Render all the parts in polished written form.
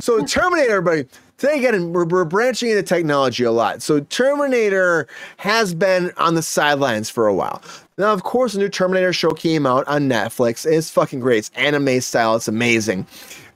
So Terminator, everybody. Today, again, we're branching into technology a lot. So Terminator has been on the sidelines for a while. Now, of course, a new Terminator show came out on Netflix. It's fucking great. It's anime style. It's amazing.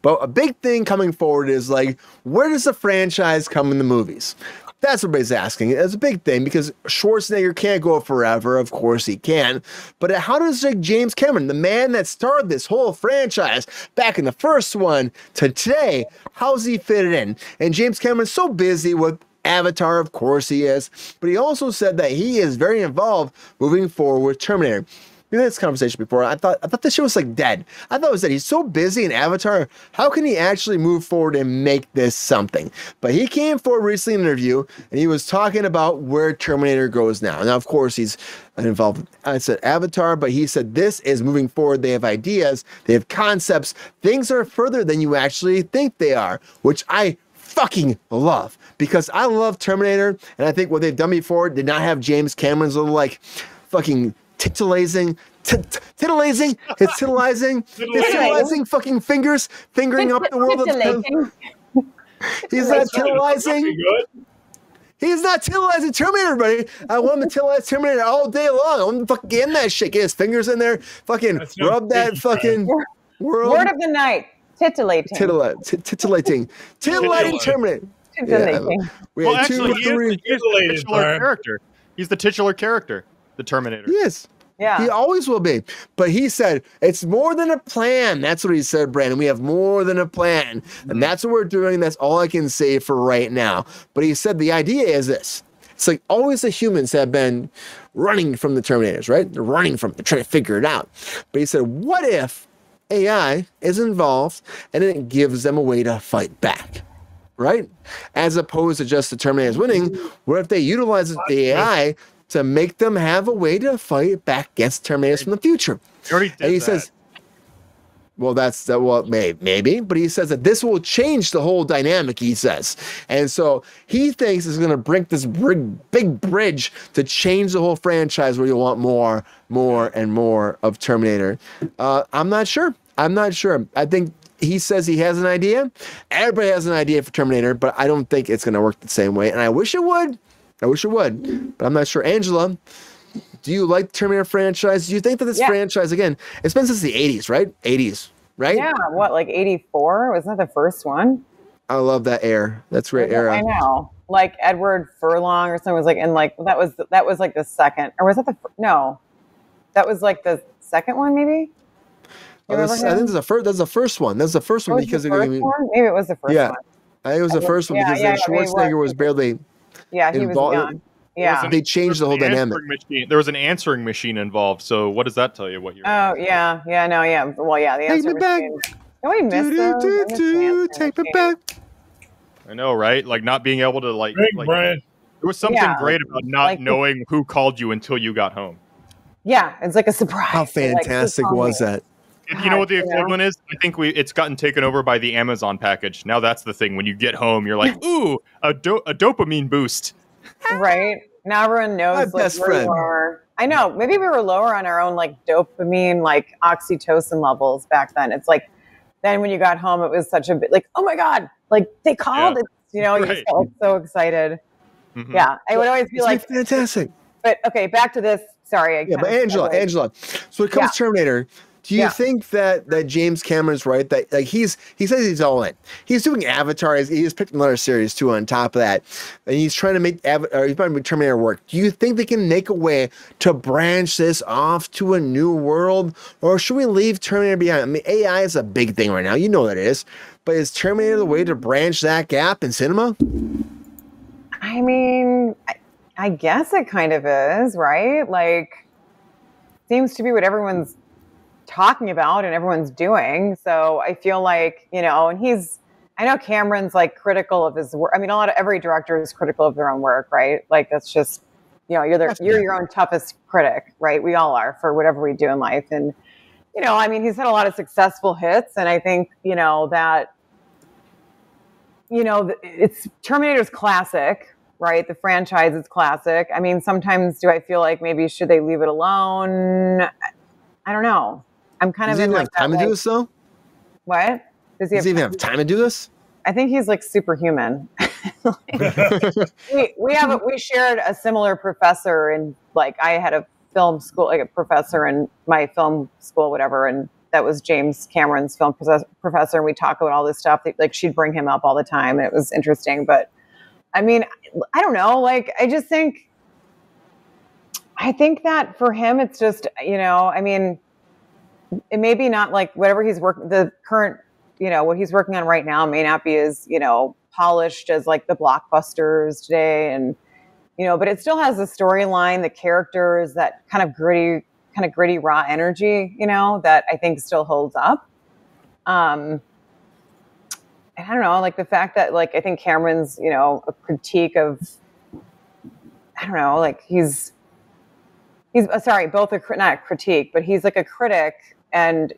But a big thing coming forward is, like, where does the franchise come in the movies? That's what everybody's asking. It's a big thing because Schwarzenegger can't go forever. Of course he can. But how does, like, James Cameron, the man that started this whole franchise back in the first one to today, how's he fit it in? And James Cameron's so busy with Avatar, of course he is. But he also said that he is very involved moving forward with Terminator. We had this conversation before. I thought this shit was like dead. I thought it was dead. He's so busy in Avatar. How can he actually move forward and make this something? But he came forward recently in an interview and he was talking about where Terminator goes now. Now, of course, he's involved. I said Avatar, but he said this is moving forward. They have ideas. They have concepts. Things are further than you actually think they are, which I fucking love because I love Terminator. And I think what they've done before did not have James Cameron's little, like, fucking titillizing, fucking fingering up the world of He's not titillizing. He's not titillizing Terminator, buddy. I want him to titilize Terminator all day long. I want him to fucking get in that shit, get his fingers in there, fucking rub that fucking world. Word of the night, titillating. Titillating Terminator. Titillating. Yeah. We had two, three. He's the titular character. He's the titular character. The Terminator. Yes. Yeah. He always will be. But he said, it's more than a plan. That's what he said, Brandon. We have more than a plan. And that's what we're doing. That's all I can say for right now. But he said the idea is this. It's like always the humans have been running from the Terminators, right? They're running from it. They're trying to figure it out. But he said, what if AI is involved and it gives them a way to fight back? Right? As opposed to just the Terminators winning. What if they utilize the AI to make them have a way to fight back against Terminators from the future? And he says, well, maybe, but he says that this will change the whole dynamic, he says. And so he thinks it's going to bring this big bridge to change the whole franchise where you want more and more of Terminator. I'm not sure. I think he says he has an idea. Everybody has an idea for Terminator, but I don't think it's going to work the same way. And I wish it would. But I'm not sure. Angela, do you like the Terminator franchise? Do you think that this franchise, again, it's been since the 80s, right? 80s, right? Yeah, what, like 84? Wasn't that the first one? I love that era. That's great era. I know. Like Edward Furlong or something was like, and like, that was like the second, or was that no, that was like the second one maybe? I think that's the first one. That's the first one because maybe it was the first one. I think it was the first one because then Schwarzenegger was barely. Yeah, he was young. Yeah, they changed the whole dynamic. There was an answering machine involved. So what does that tell you? What you're? Oh yeah. Well, yeah, the answering machine. Can we miss those? Take me back. I know, right? Like not being able to Brian. There was something great about not knowing who called you until you got home. Yeah, it's like a surprise. How fantastic was that? You know what the equivalent is? I think it's gotten taken over by the Amazon package. Now that's the thing. When you get home, you're like, ooh, a dopamine boost. Right? Now everyone knows My best friend. Lower. I know. Maybe we were lower on our own like dopamine, like oxytocin levels back then. It's like then when you got home, it was such a bit like, oh my God, like they called it. You know, you just felt so excited. Mm-hmm. Yeah. I would always be like fantastic. But okay, back to this. Sorry. But Angela. So it comes Terminator. Do you think that James Cameron's right? That like he says he's all in. He's doing Avatar. He's picked another series too on top of that, and he's trying to make he's trying to make Terminator work. Do you think they can make a way to branch this off to a new world, or should we leave Terminator behind? I mean, AI is a big thing right now. You know that it is. But is Terminator the way to branch that gap in cinema? I mean, I guess it kind of is, right? Like, seems to be what everyone's talking about and everyone's doing. So I feel like, you know, and I know Cameron's like critical of his work. I mean, every director is critical of their own work, right? Like that's just, you know, you're your own toughest critic, right? We all are for whatever we do in life. And, you know, I mean, he's had a lot of successful hits. And I think, you know, that, you know, it's Terminator's classic, right? The franchise is classic. I mean, sometimes do I feel like maybe should they leave it alone? I don't know. I'm kind of in like time to do this though? What? Does he even have time to do this? I think he's like superhuman. we shared a similar professor, and like I had a film school, like a professor in my film school, whatever, and that was James Cameron's film professor, and we talk about all this stuff. Like she'd bring him up all the time, and it was interesting. But I mean, I don't know. Like I think that for him, it's just, I mean, it may be not like whatever he's working, the current, what he's working on right now may not be as, polished as like the blockbusters today. And, but it still has the storyline, the characters, that kind of gritty, raw energy, that I think still holds up. And I don't know, like the fact that like, I think Cameron's, a critique of, I don't know, like he's sorry, both not a critique, but he's like a critic. And,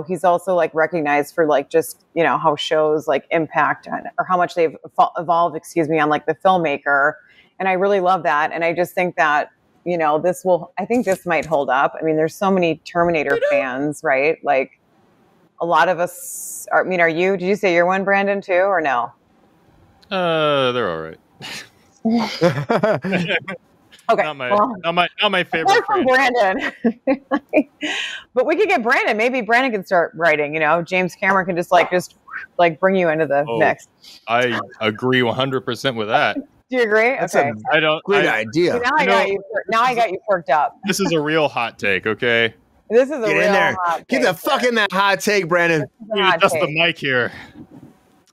he's also like recognized for like just, how shows like impact on, or how much they've evolved, on like the filmmaker. And I really love that. And I just think that, I think this might hold up. I mean, there's so many Terminator fans, right? Like a lot of us did you say you're one, Brandon, too, or no? They're all right. Okay, not my favorite. From Brandon, but we could get Brandon. Maybe Brandon can start writing. James Cameron can just bring you into the mix. I agree 100% with that. Do you agree? That's okay, great idea. Now I got you perked up. This is a real hot take. Okay, this is a get real in there. Hot take. Get the fuck in that hot take, Brandon. Just the mic here.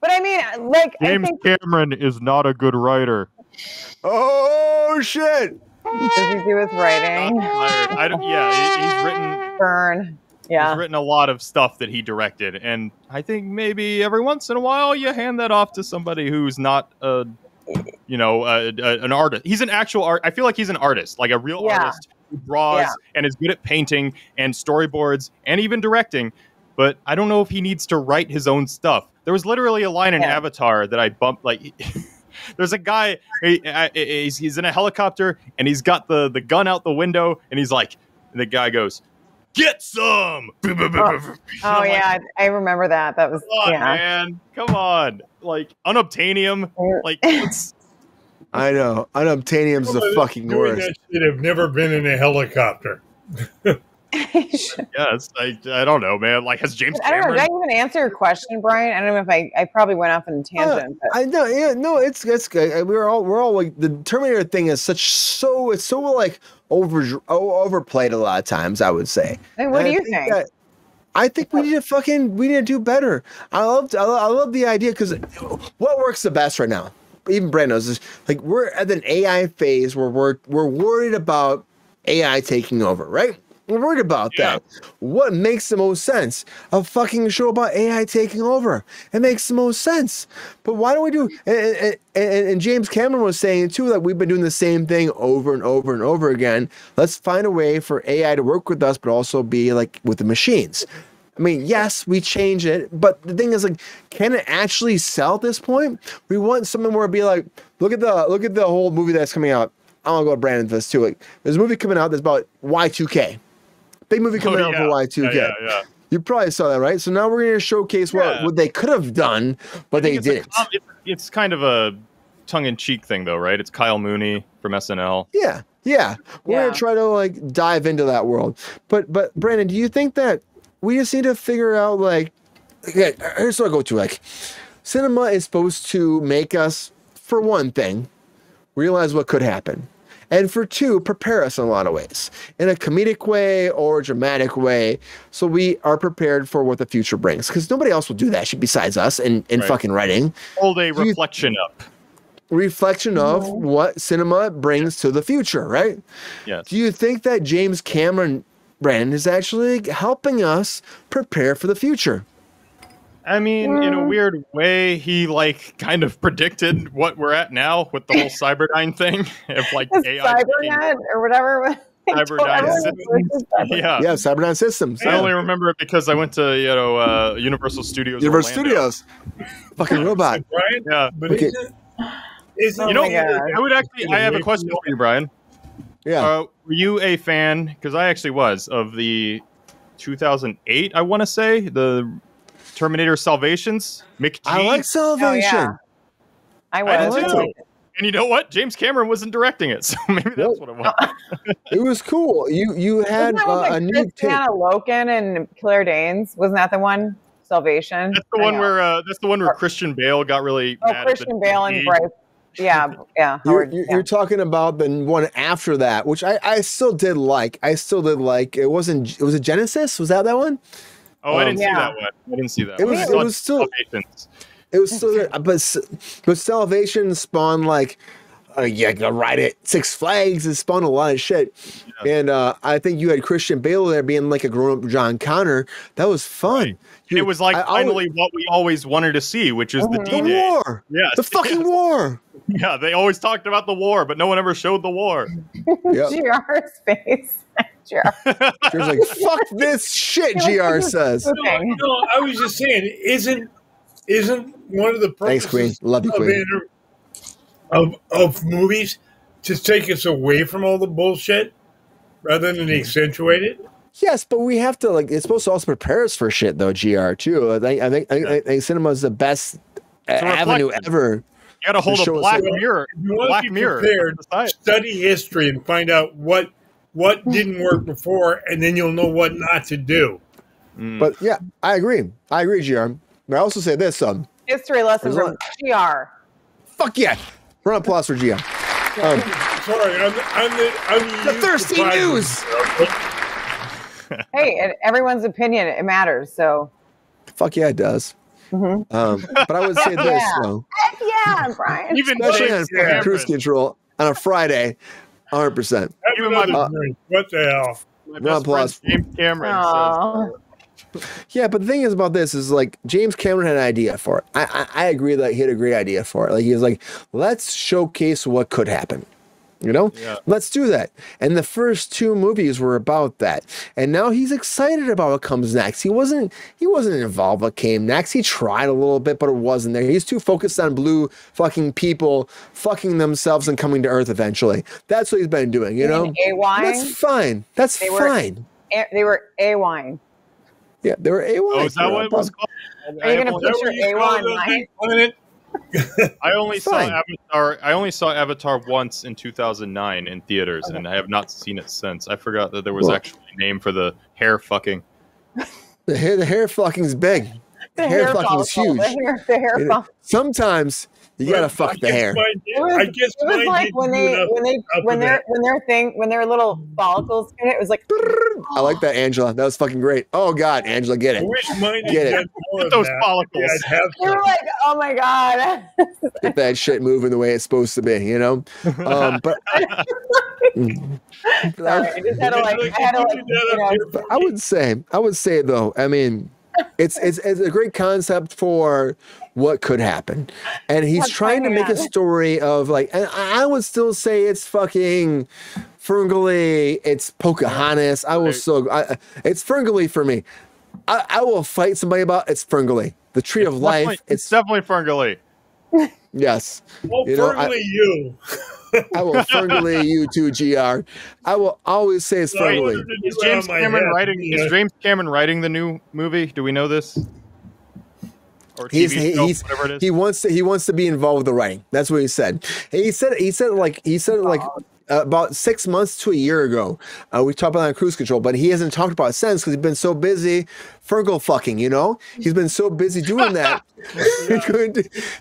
But I mean, like James Cameron is not a good writer. Oh shit! Does he do his writing? He's written. Burn. Yeah. He's written a lot of stuff that he directed, and I think maybe every once in a while you hand that off to somebody who's not an artist. He's an actual art. I feel like he's an artist, like a real artist who draws and is good at painting and storyboards and even directing. But I don't know if he needs to write his own stuff. There was literally a line in Avatar that I bumped like. There's a guy, he's in a helicopter, and he's got the gun out the window, and he's like, the guy goes, "Get some!" Oh yeah, I remember that. That was, man, come on. Like, unobtainium, like, it's... I know, unobtainium's the fucking worst. That shit have never been in a helicopter. Yes, I don't know, man. Like, has James Cameron... I don't know. Did I even answer your question, Brian? I don't know if I probably went off on a tangent. I know. Yeah, no, it's good. We're all like the Terminator thing is it's so like overplayed a lot of times. I would say. And what do you think? I think we need to do better. I love the idea because what works the best right now, even Brandon knows, is like we're at an AI phase where we're worried about AI taking over, right? We're worried about that. What makes the most sense? A fucking show about AI taking over. It makes the most sense. But why don't we do... And James Cameron was saying, too, that we've been doing the same thing over and over and over again. Let's find a way for AI to work with us, but also be like with the machines. I mean, yes, we change it, but the thing is, like, can it actually sell at this point? We want something where it'd be like, look at the whole movie that's coming out. I want to go to Brandon for this, too. Like, there's a movie coming out that's about Y2K. Big movie coming out for Y2K. Yeah. You probably saw that, right? So now we're going to showcase what they could have done, but they didn't. It's kind of a tongue-in-cheek thing, though, right? It's Kyle Mooney from SNL. Yeah. We're going to try to like dive into that world. But Brandon, do you think that we just need to figure out like, here's what I go to. Like, cinema is supposed to make us, for one thing, realize what could happen. And for two, prepare us in a lot of ways, in a comedic way or a dramatic way, so we are prepared for what the future brings. Because nobody else will do that shit besides us in fucking writing. Hold a reflection up. Reflection of what cinema brings to the future, right? Yes. Do you think that James Cameron, Brandon, is actually helping us prepare for the future? I mean, in a weird way, he like kind of predicted what we're at now with the whole Cyberdyne thing. If like AI Cybernet or whatever. Cyberdyne systems. Yeah, Cyberdyne systems. I only remember it because I went to Universal Studios. Fucking robot. Right? Yeah. But okay. I have a question for you, Brian. Yeah. Were you a fan? Because I actually was of the 2008. I want to say the Terminator Salvations, McG. I like Salvation. Oh, yeah. I I was. did liked too. it. And you know what? James Cameron wasn't directing it, so maybe that's what it was. It was cool. You had Wasn't that with, a like, new take. Christiana Loken and Claire Danes? Wasn't that the one? Salvation. That's the one where Christian Bale got really mad. Christian Bale and DP. Bryce. Yeah. You're talking about the one after that, which I still did like. It was it Genesis? Was that one? Oh, I didn't see Yeah. that one. I didn't see that. It one. was- I it saw was still- Salvations. It was still there, but Salvation spawned like a ride at Six Flags. It spawned a lot of shit, and I think you had Christian Bale there being like a grown up John Connor. That was fun. Right. And it was like finally what we always wanted to see, which is the the D-Day. war. Yeah, The fucking war. Yeah, they always talked about the war, but no one ever showed the war. Yep. GR's face. GR. She was like, "Fuck this shit." GR says. No, I was just saying, isn't one of the Thanks, Queen. purposes Love you, Queen. of movies to take us away from all the bullshit rather than accentuate it? Yes, but we have to it's supposed to also prepare us for shit though. GR too. I think cinema is the best avenue reflection. ever. You got to hold To show a us black that- mirror. If you want Black to be mirror. prepared, study history and find out what didn't work before, and then you'll know what not to do. But yeah, I agree, GR. But I also say this, History lesson There's from GR. fuck yeah, round of applause for GR. Sorry, I'm The thirsty news. Hey, and everyone's opinion, it matters. So, Fuck yeah, it does. But I would say this Yeah. though, heck yeah, Brian. Even especially on James fucking Cameron. cruise control on a Friday, 100%. Have Even my- another drink. What the hell? My Round best of applause. friend James Cameron Aw. Yeah, but the thing is about this is like James Cameron had an idea for it. I agree that he had a great idea for it. Like he was like, let's showcase what could happen. You know, let's do that. And the first two movies were about that. And now he's excited about what comes next. He wasn't involved what came next. He tried a little bit, but it wasn't there. He's too focused on blue fucking people fucking themselves and coming to Earth eventually. That's what he's been doing, you know? A-wine? That's fine. That's They were- fine. They were A-wine. Yeah, they were A1. Oh, is that what it was called? Are you going to Is that put what your you call A1 it on line? that planet? I only saw Fine. Avatar. I only saw Avatar once in 2009 in theaters, and I have not seen it since. I forgot that there was Well- actually a name for the hair fucking. The hair fucking's big. The hair fucking's follicle. huge. The hair You know, follicle. sometimes you gotta fuck the hair. It was, I guess it was mine like didn't when do they enough when up to their little follicles in it was like I like that, Angela. That was fucking great. Oh God, Angela, get I it. wish mine had Get it. done more Get of those that. follicles. Yeah, I'd have they were some. like, oh my god. Get that shit moving the way it's supposed to be, you know? But Sorry, I just had to I would say though, I mean, it's a great concept for what could happen. And he's What's trying to going make a on? story of like, and I would still say it's fucking Ferngully, it's Pocahontas. It's Ferngully for me. I will fight somebody about it's Ferngully. The Tree of Life. It's definitely Ferngully. Yes. Oh, You know, firmly you. I will Ferngully you too, GR. I will always say it's Sorry. Ferngully. Is James my Cameron head. writing? Yeah. Is James Cameron writing the new movie? Do we know this? Or He's, TV show, he's whatever it is. he wants to be involved with the writing. That's what he said. And he said it about 6 months to a year ago. We talked about it on Cruise Control, but he hasn't talked about it since because he's been so busy Fergal fucking. You know, he's been so busy doing that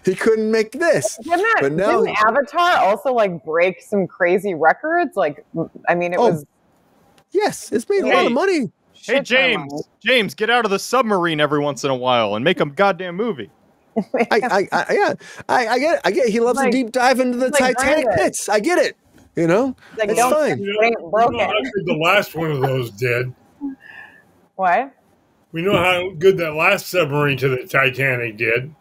he couldn't make this. But now didn't Avatar also like break some crazy records? Like, I mean, it Oh, was. yes, it's made a lot of money. Hey shit ton of money. James, get out of the submarine every once in a while and make a goddamn movie. I get it. He loves to Like- deep dive into the like Titanic Brandon. pits. I get it. You know, Like, it's don't- fine. It ain't broken. how good the last one of those did. What? We know how good that last submarine to the Titanic did.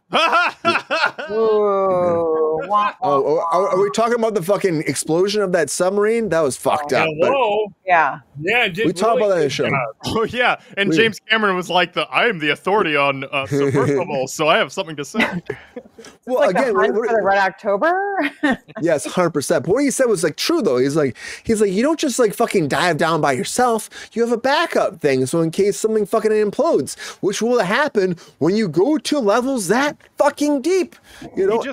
Ooh. Are we talking about the fucking explosion of that submarine? That was fucked up. But Hello. Yeah. Yeah, we talk about that in the show. Oh yeah, and James Cameron was like, I am the authority on submersibles, so I have something to say. Well, Like again, the hunt for the Red October. yes, 100%. But what he said was like true though. He's like, you don't just like fucking dive down by yourself. You have a backup thing, so in case something fucking implodes, which will happen when you go to levels that fucking deep. You know,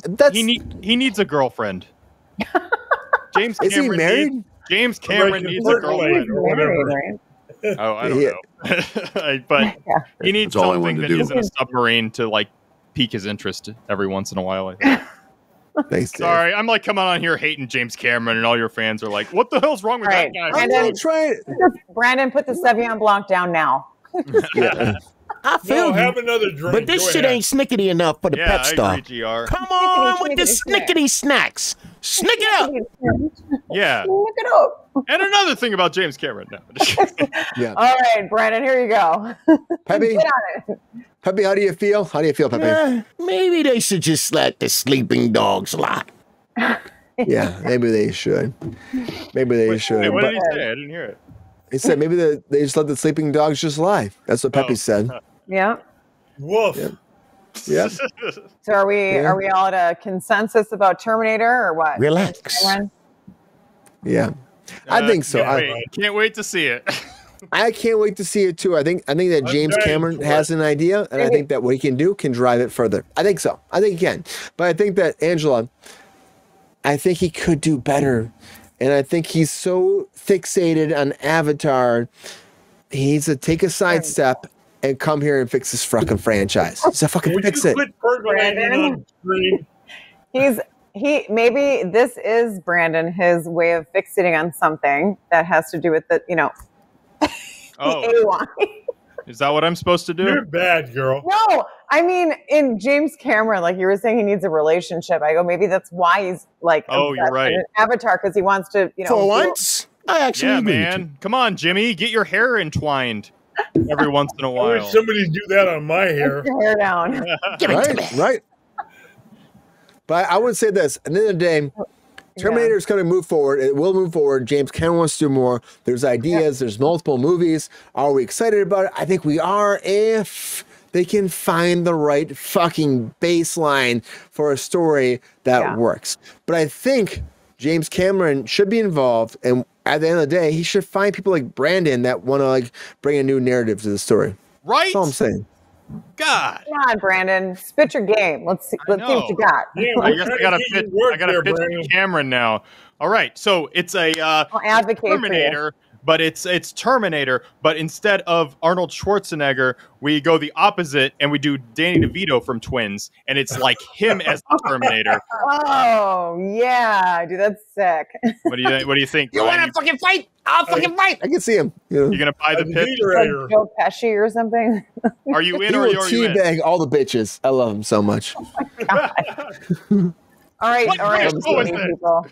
he needs a girlfriend. James Cameron is he married? James Cameron needs a girlfriend. or whatever. Right? Oh, I don't know. But he needs That's all I something wanted that to do. isn't a submarine to like pique his interest every once in a while. I think. Thanks, Dave. Sorry, I'm like coming on here hating James Cameron, and all your fans are like, "What the hell's wrong with Right. that guy?" I'm not trying. Brandon, put the Sauvignon Blanc down now. Yeah. I feel No, you. have another drink. But this Go shit ahead. ain't snickety enough for the Yeah, pep I star. agree, GR. Come on with the Snickety snickety snacks. Snick it up. Yeah, Look it up. and another thing about James Cameron. No. Yeah. All right, Brandon, here you go. Peppy, Get on it. Peppy, how do you feel? How do you feel, Peppy? Maybe they should just let the sleeping dogs lie. Yeah, maybe they should. Maybe they should. Wait, what But did he say? I didn't hear it. he said maybe they just let the sleeping dogs just lie. That's what Peppy said. Yeah. Woof. Yeah. Yeah. So are we all at a consensus about Terminator or what? Relax. Cameron? Yeah. I think so. Can't wait to see it. I can't wait to see it too. I think that James dying Cameron for has an idea, and I think that what he can do can drive it further. I think so. I think he can. But I think that Angela, I think he could do better. And I think he's so fixated on Avatar, he needs to take a sidestep and come here and fix this fucking franchise. So fucking Would fix you it. quit percolating on screen? Maybe this is Brandon, his way of fixating on something that has to do with the, Oh, AY. is that what I'm supposed to do? You're bad, girl. No, I mean, in James Cameron, like you were saying, he needs a relationship. I go, maybe that's why he's like, Oh, you're obsessed right. with Avatar, because he wants to, For once, I actually Yeah, agree with you. man. Come on, Jimmy. Get your hair entwined every once in a I while. wish somebody do that on my hair. Put your hair down. Give it to me. Right. But I would say this, at the end of the day, Terminator is going to move forward. It will move forward. James Cameron wants to do more. There's ideas. There's multiple movies. Are we excited about it? I think we are if they can find the right fucking baseline for a story that works. But I think James Cameron should be involved. And at the end of the day, he should find people like Brandon that want to like bring a new narrative to the story. Right? That's all I'm saying. God. Come on, Brandon. Spit your game. Let's see what you got. Yeah, I we're guess trying I gotta to get pitch. you work I gotta there, pitch Brandon. to Cameron now. All right, so it's a I'll advocate for you. Terminator, but it's Terminator, but instead of Arnold Schwarzenegger, we go the opposite and we do Danny DeVito from Twins, and it's like him as the Terminator. Oh yeah, dude, that's sick. What do you think? You Brian? want to fucking fight? I'll fucking fight. I can see him. You know. You gonna buy the pitch? Like Joe Pesci or something. Are you in He or will are you in? teabag all the bitches. I love him so much. All right, What race was Disney it? people.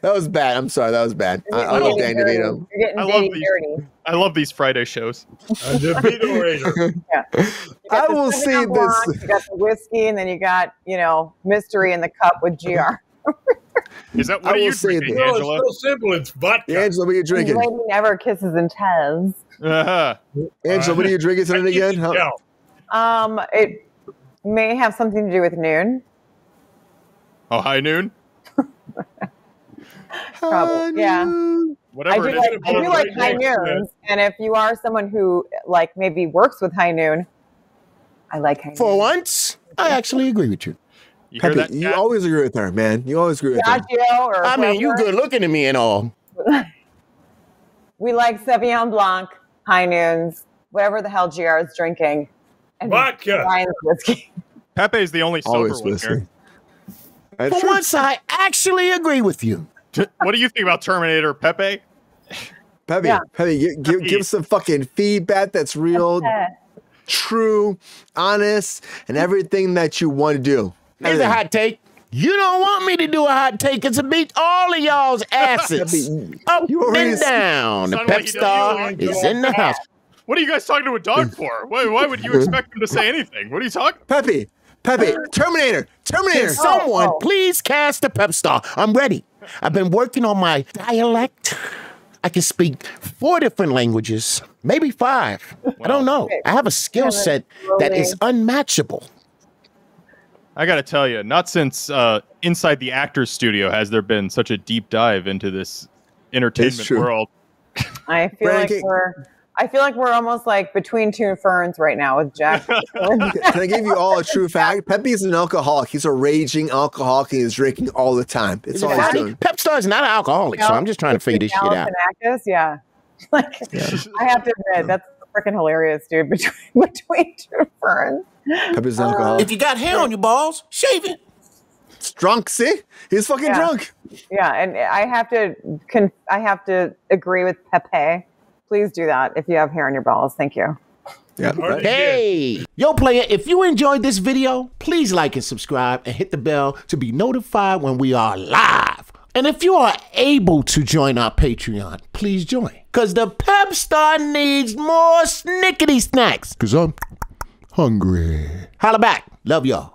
That was bad. I'm sorry. That was bad. I love Danny DeVito. You're getting I love Danny these. dirty. I love these Friday shows. A DeVito Raider. Yeah. You got I the will Sauvignon see Blanc, this. You got the whiskey, and then you got mystery in the cup with GR. Is that I what are will you say drinking, this. No, Angela? it's so simple. It's vodka. Angela, what are you drinking? Lady never kisses and tells. Uh-huh. Angela, what are you drinking tonight again? Yeah. It may have something to do with noon. Oh, high noon. Probably, yeah. Whatever it is. I do like high noons, and if you are someone who like maybe works with high noon, I like high For noon. once, I actually agree with you. You hear Peppy, that? you Kat? always agree with her, man. You always agree with her. Gagio or I mean, you whoever. good looking to me and all. We like Sauvignon Blanc, high noons, whatever the hell GR is drinking, and Vodka. Ryan's whiskey. Pepe is the only sober Always one whiskey. here. That's For true. once, I actually agree with you. What do you think about Terminator, Pepe? Peppy, Yeah. Peppy, give some fucking feedback that's real, true, honest, and everything that you want to do. Here's a hot take. You don't want me to do a hot take. It's to beat all of y'all's asses. Up You already and down. The Sound pep like he star doesn't is in the house. What are you guys talking to a dog for? Why would you expect him to say anything? What are you talking? Peppy, Pepe, Terminator. Can someone please cast the pep star? I'm ready. I've been working on my dialect. I can speak 4 different languages, maybe 5. I don't know. I have a skill set that is unmatchable. I gotta tell you, not since Inside the Actors Studio has there been such a deep dive into this entertainment world. I feel like we're almost like between two ferns right now with Jack. Can I give you all a true fact? Pepe is an alcoholic. He's a raging alcoholic and he's drinking all the time. It's all he's doing. Pep Star is not an alcoholic, so I'm just trying to figure this shit out. Yeah. Like, I have to admit, that's freaking hilarious, dude. Between two ferns. Pepe's an alcoholic. If you got hair on your balls, shave it. It's drunk, see? He's fucking drunk. Yeah, and I have to agree with Pepe. Please do that if you have hair on your balls. Thank you. Yeah. Hey, yo, player, if you enjoyed this video, please like and subscribe and hit the bell to be notified when we are live. And if you are able to join our Patreon, please join. Because the Pep Star needs more snickety snacks. Because I'm hungry. Holla back. Love y'all.